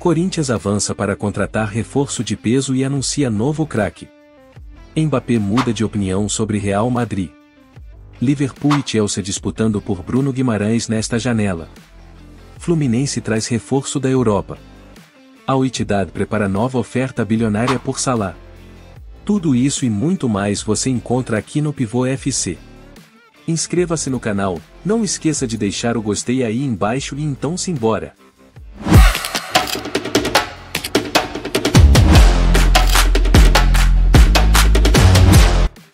Corinthians avança para contratar reforço de peso e anuncia novo craque. Mbappé muda de opinião sobre Real Madrid. Liverpool e Chelsea disputando por Bruno Guimarães nesta janela. Fluminense traz reforço da Europa. Al Ittihad prepara nova oferta bilionária por Salah. Tudo isso e muito mais você encontra aqui no Pivô FC. Inscreva-se no canal, não esqueça de deixar o gostei aí embaixo e então simbora!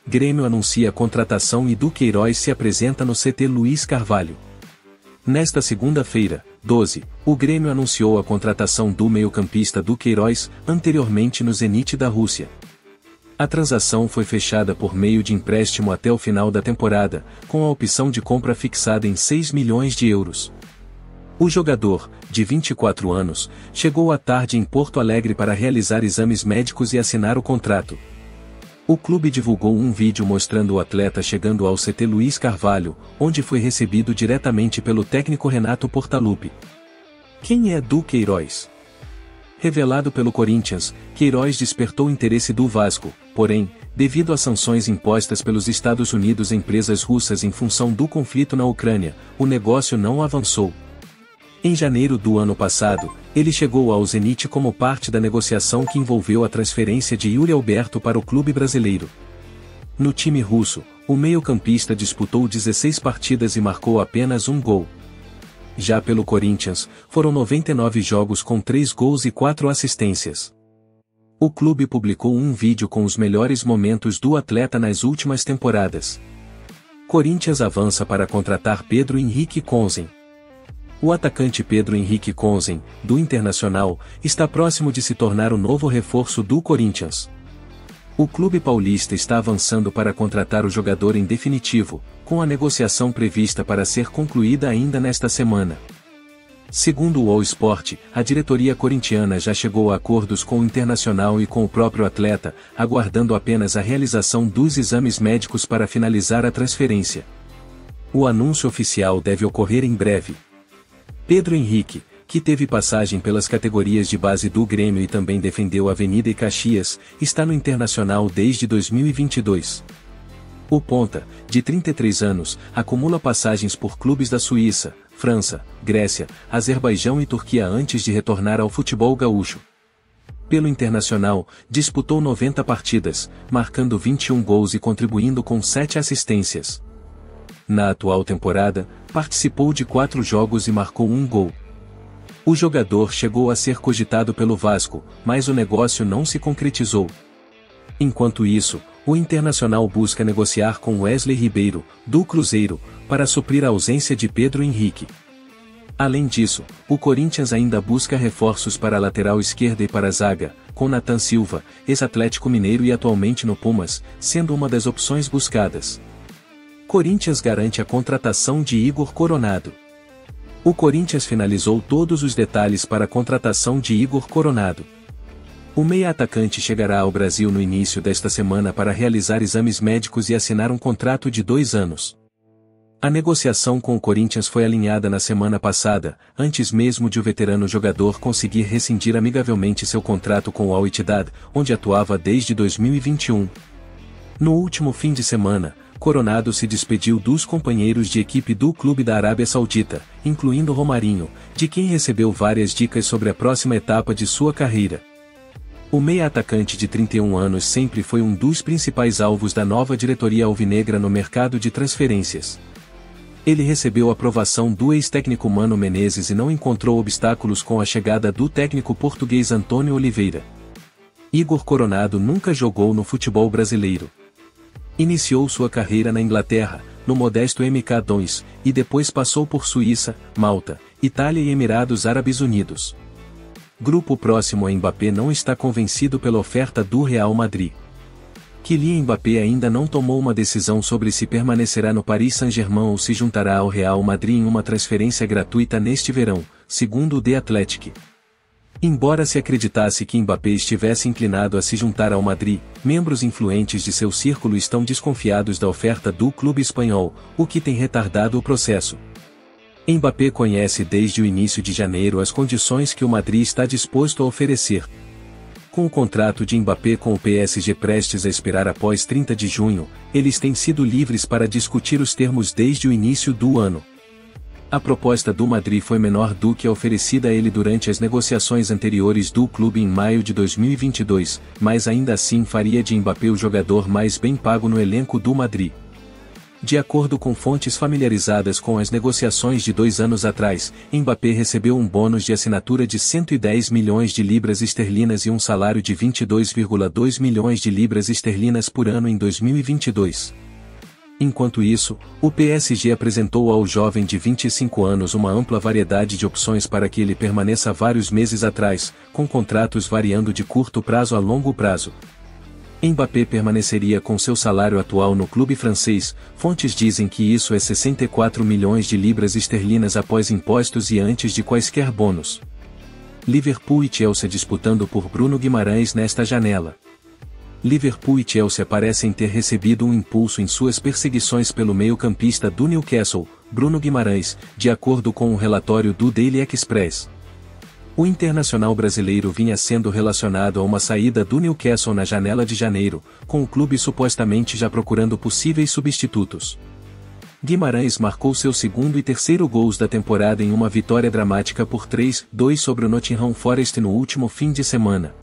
Grêmio anuncia a contratação e Duqueiroz se apresenta no CT Luiz Carvalho. Nesta segunda-feira, 12, o Grêmio anunciou a contratação do meio-campista Duqueiroz, anteriormente no Zenit da Rússia. A transação foi fechada por meio de empréstimo até o final da temporada, com a opção de compra fixada em 6 milhões de euros. O jogador, de 24 anos, chegou à tarde em Porto Alegre para realizar exames médicos e assinar o contrato. O clube divulgou um vídeo mostrando o atleta chegando ao CT Luiz Carvalho, onde foi recebido diretamente pelo técnico Renato Portaluppi. Quem é Duqueiroz? Revelado pelo Corinthians, Queiroz despertou interesse do Vasco, porém, devido às sanções impostas pelos Estados Unidos a empresas russas em função do conflito na Ucrânia, o negócio não avançou. Em janeiro do ano passado, ele chegou ao Zenit como parte da negociação que envolveu a transferência de Yuri Alberto para o clube brasileiro. No time russo, o meio-campista disputou 16 partidas e marcou apenas um gol. Já pelo Corinthians, foram 99 jogos com 3 gols e 4 assistências. O clube publicou um vídeo com os melhores momentos do atleta nas últimas temporadas. Corinthians avança para contratar Pedro Henrique Conzen. O atacante Pedro Henrique Conzen, do Internacional, está próximo de se tornar o novo reforço do Corinthians. O clube paulista está avançando para contratar o jogador em definitivo, com a negociação prevista para ser concluída ainda nesta semana. Segundo o All Sport, a diretoria corintiana já chegou a acordos com o Internacional e com o próprio atleta, aguardando apenas a realização dos exames médicos para finalizar a transferência. O anúncio oficial deve ocorrer em breve. Pedro Henrique, que teve passagem pelas categorias de base do Grêmio e também defendeu Avenida e Caxias, está no Internacional desde 2022. O ponta, de 33 anos, acumula passagens por clubes da Suíça, França, Grécia, Azerbaijão e Turquia antes de retornar ao futebol gaúcho. Pelo Internacional, disputou 90 partidas, marcando 21 gols e contribuindo com 7 assistências. Na atual temporada, participou de 4 jogos e marcou 1 gol. O jogador chegou a ser cogitado pelo Vasco, mas o negócio não se concretizou. Enquanto isso, o Internacional busca negociar com Wesley Ribeiro, do Cruzeiro, para suprir a ausência de Pedro Henrique. Além disso, o Corinthians ainda busca reforços para a lateral esquerda e para a zaga, com Nathan Silva, ex-Atlético Mineiro e atualmente no Pumas, sendo uma das opções buscadas. Corinthians garante a contratação de Igor Coronado. O Corinthians finalizou todos os detalhes para a contratação de Igor Coronado. O meia-atacante chegará ao Brasil no início desta semana para realizar exames médicos e assinar um contrato de 2 anos. A negociação com o Corinthians foi alinhada na semana passada, antes mesmo de o veterano jogador conseguir rescindir amigavelmente seu contrato com o Al Ittihad, onde atuava desde 2021. No último fim de semana, Coronado se despediu dos companheiros de equipe do clube da Arábia Saudita, incluindo Romarinho, de quem recebeu várias dicas sobre a próxima etapa de sua carreira. O meia-atacante de 31 anos sempre foi um dos principais alvos da nova diretoria alvinegra no mercado de transferências. Ele recebeu aprovação do ex-técnico Mano Menezes e não encontrou obstáculos com a chegada do técnico português Antônio Oliveira. Igor Coronado nunca jogou no futebol brasileiro. Iniciou sua carreira na Inglaterra, no modesto MK Dons, e depois passou por Suíça, Malta, Itália e Emirados Árabes Unidos. Grupo próximo a Mbappé não está convencido pela oferta do Real Madrid. Kylian Mbappé ainda não tomou uma decisão sobre se permanecerá no Paris Saint-Germain ou se juntará ao Real Madrid em uma transferência gratuita neste verão, segundo o The Athletic. Embora se acreditasse que Mbappé estivesse inclinado a se juntar ao Madrid, membros influentes de seu círculo estão desconfiados da oferta do clube espanhol, o que tem retardado o processo. Mbappé conhece desde o início de janeiro as condições que o Madrid está disposto a oferecer. Com o contrato de Mbappé com o PSG prestes a expirar após 30 de junho, eles têm sido livres para discutir os termos desde o início do ano. A proposta do Madrid foi menor do que a oferecida a ele durante as negociações anteriores do clube em maio de 2022, mas ainda assim faria de Mbappé o jogador mais bem pago no elenco do Madrid. De acordo com fontes familiarizadas com as negociações de 2 anos atrás, Mbappé recebeu um bônus de assinatura de 110 milhões de libras esterlinas e um salário de 22,2 milhões de libras esterlinas por ano em 2022. Enquanto isso, o PSG apresentou ao jovem de 25 anos uma ampla variedade de opções para que ele permaneça vários meses atrás, com contratos variando de curto prazo a longo prazo. Mbappé permaneceria com seu salário atual no clube francês, fontes dizem que isso é 64 milhões de libras esterlinas após impostos e antes de quaisquer bônus. Liverpool e Chelsea disputando por Bruno Guimarães nesta janela. Liverpool e Chelsea parecem ter recebido um impulso em suas perseguições pelo meio-campista do Newcastle, Bruno Guimarães, de acordo com um relatório do Daily Express. O internacional brasileiro vinha sendo relacionado a uma saída do Newcastle na janela de janeiro, com o clube supostamente já procurando possíveis substitutos. Guimarães marcou seu segundo e terceiro gols da temporada em uma vitória dramática por 3-2 sobre o Nottingham Forest no último fim de semana.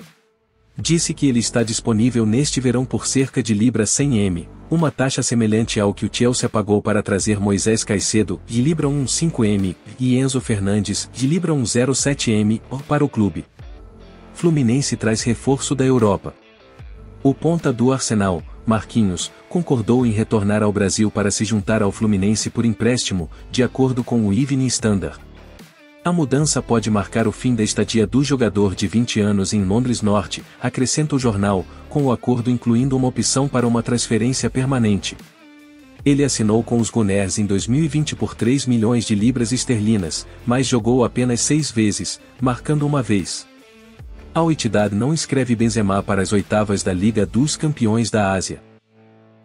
Disse que ele está disponível neste verão por cerca de libra 100m, uma taxa semelhante ao que o Chelsea pagou para trazer Moisés Caicedo, de libra 15m, e Enzo Fernandes, de libra 17m, para o clube. Fluminense traz reforço da Europa. O ponta do Arsenal, Marquinhos, concordou em retornar ao Brasil para se juntar ao Fluminense por empréstimo, de acordo com o Evening Standard. A mudança pode marcar o fim da estadia do jogador de 20 anos em Londres Norte, acrescenta o jornal, com o acordo incluindo uma opção para uma transferência permanente. Ele assinou com os Gunners em 2020 por 3 milhões de libras esterlinas, mas jogou apenas 6 vezes, marcando uma vez. Al Ittihad não inscreve Benzema para as oitavas da Liga dos Campeões da Ásia.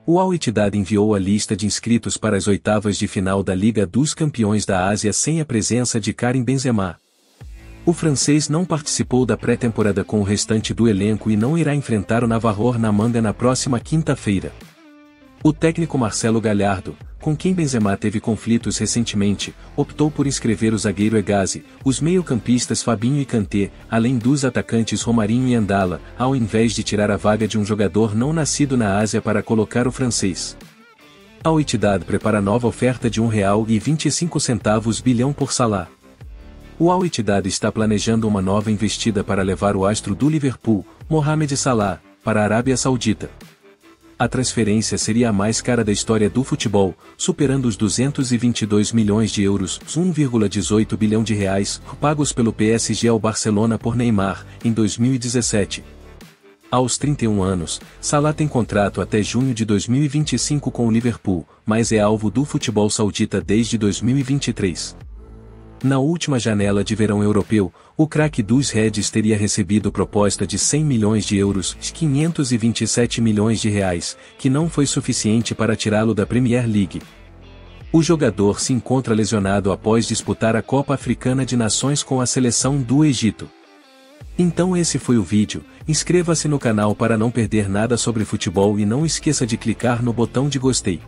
O Al Ittihad enviou a lista de inscritos para as oitavas de final da Liga dos Campeões da Ásia sem a presença de Karim Benzema. O francês não participou da pré-temporada com o restante do elenco e não irá enfrentar o Navarro na Manga na próxima quinta-feira. O técnico Marcelo Gallardo, com quem Benzema teve conflitos recentemente, optou por inscrever o zagueiro Hegazi, os meio-campistas Fabinho e Kanté, além dos atacantes Romarinho e Andala, ao invés de tirar a vaga de um jogador não nascido na Ásia para colocar o francês. Al Ittihad prepara nova oferta de R$1,25 bilhão por Salah. O Al Ittihad está planejando uma nova investida para levar o astro do Liverpool, Mohamed Salah, para a Arábia Saudita. A transferência seria a mais cara da história do futebol, superando os 222 milhões de euros, 1,18 bilhão de reais, pagos pelo PSG ao Barcelona por Neymar, em 2017. Aos 31 anos, Salah tem contrato até junho de 2025 com o Liverpool, mas é alvo do futebol saudita desde 2023. Na última janela de verão europeu, o craque dos Reds teria recebido proposta de 100 milhões de euros, 527 milhões de reais, que não foi suficiente para tirá-lo da Premier League. O jogador se encontra lesionado após disputar a Copa Africana de Nações com a seleção do Egito. Então esse foi o vídeo, inscreva-se no canal para não perder nada sobre futebol e não esqueça de clicar no botão de gostei.